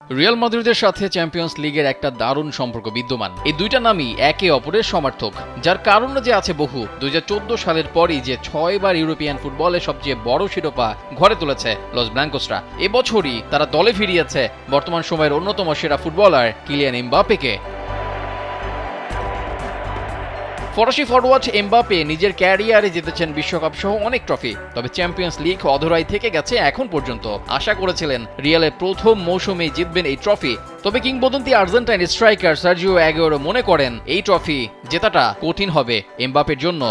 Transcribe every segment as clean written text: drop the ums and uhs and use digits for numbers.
Real মাদ্রিদের সাথে champions লিগের একটা দারুণ সম্পর্ক বিদ্যমান। এই দুইটা নামই একে অপরের সমর্থক, যার কারণ যে আছে বহু। 2014 সালের পরই যে 6 বার ইউরোপিয়ান ফুটবলের সবচেয়ে বড় শিরোপা ঘরে তুলেছে লস ব্ল্যাঙ্কোসরা, এবছরই তারা দলে ফিরিয়েছে বর্তমান সময়ের অন্যতম সেরা ফুটবলার কিলিয়ান এমবাপ্পেকে। ফরাসি ফরওয়ার্ড এমবাপ্পে নিজের ক্যারিয়ারে জিতেছেন বিশ্বকাপ সহ অনেক ট্রফি, তবে চ্যাম্পিয়ন্স লিগ অধরাই থেকে গেছে এখন পর্যন্ত। আশা করেছিলেন রিয়ালের প্রথম মৌসুমেই জিতবেন এই ট্রফি, তবে কিংবদন্তি আর্জেন্টাইন স্ট্রাইকার সার্জিও অ্যাগুয়েরো মনে করেন এই ট্রফি জেতাটা কঠিন হবে এমবাপ্পের জন্য।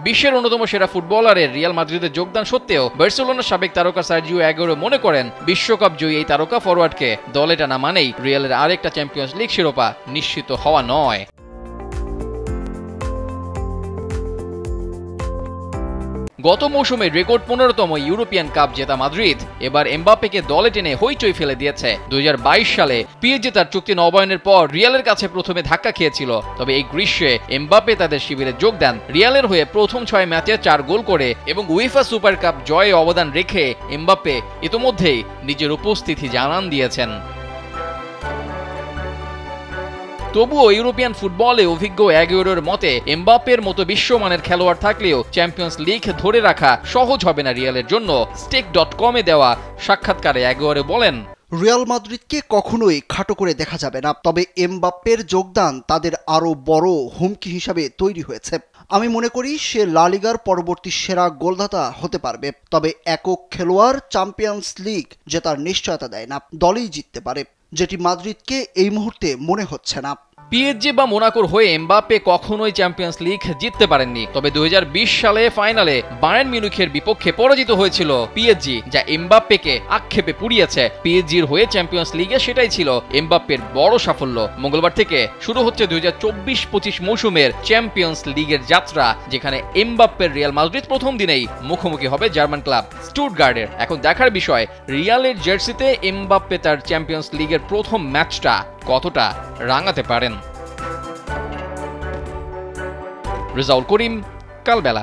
বিশ্বের অন্যতম সেরা ফুটবলারের রিয়াল মাদ্রিদের যোগদান সত্ত্বেও বার্সেলোনার সাবেক তারকা সার্জিও অ্যাগুয়েরো মনে করেন বিশ্বকাপ জয়ী এই তারকা ফরওয়ার্ডকে দলে টানা মানেই রিয়ালের আরেকটা চ্যাম্পিয়ন্স লিগ শিরোপা নিশ্চিত হওয়া নয়। গত মৌসুমে রেকর্ড 15তম ইউরোপিয়ান কাপ জেতা মাদ্রিদ এবার এমবাপ্পেকে দলে টেনে হইচই ফেলে দিয়েছে। 2022 সালে পিএসজি তার চুক্তি নবায়নের পর রিয়ালের কাছে প্রথমে ধাক্কা খেয়েছিল, তবে এই গ্রীষ্মে এমবাপ্পে তাদের শিবিরে যোগ দেন। রিয়ালের হয়ে প্রথম 6 ম্যাচে 4 গোল করে এবং উয়েফা সুপার কাপ জয়ে অবদান রেখে এমবাপ্পে ইতোমধ্যেই নিজের উপস্থিতি জানান দিয়েছেন। তবুও ইউরোপিয়ান ফুটবলে অভিজ্ঞ অ্যাগুয়েরোর মতে এমবাপ্পের মতো বিশ্বমানের খেলোয়াড় থাকলেও চ্যাম্পিয়ন্স লিগ ধরে রাখা সহজ হবে না রিয়ালের জন্য। স্টেক.কমে দেওয়া সাক্ষাৎকারে অ্যাগুয়েরো বলেন, রিয়াল মাদ্রিদকে কখনোই খাটো করে দেখা যাবে না, তবে এমবাপ্পের যোগদান তাদের আরও বড় হুমকি হিসাবে তৈরি হয়েছে। আমি মনে করি সে লা লিগার পরবর্তী সেরা গোলদাতা হতে পারবে, তবে একক খেলোয়াড় চ্যাম্পিয়ন্স লিগ জেতার নিশ্চয়তা দেয় না। দলেই জিততে পারে, যেটি মাদ্রিদকে এই মুহূর্তে মনে হচ্ছে না। পিএসজি বা মোনাকোর হয়ে এমবাপ্পে কখনোই চ্যাম্পিয়ন্স লিগ জিততে পারেননি, তবে 2020 সালে ফাইনালে বায়ার্ন মিউনিখের বিপক্ষে পরাজিত হয়েছিল পিএসজি, যা এমবাপ্পেকে আক্ষেপে পুড়িয়েছে। পিএসজির হয়ে চ্যাম্পিয়ন্স লিগে সেটাই ছিল এমবাপ্পের বড় সাফল্য। মঙ্গলবার থেকে শুরু হচ্ছে 2024-25 মৌসুমের চ্যাম্পিয়ন্স লিগের যাত্রা, যেখানে এমবাপ্পের রিয়াল মাদ্রিদ প্রথম দিনেই মুখোমুখি হবে জার্মান ক্লাব স্টুটগার্টের। এখন দেখার বিষয় রিয়ালের জার্সিতে এমবাপ্পে তার চ্যাম্পিয়ন্স লিগের প্রথম ম্যাচটা কতটা রাঙাতে পারেন। রেজাউল করিম, কালবেলা।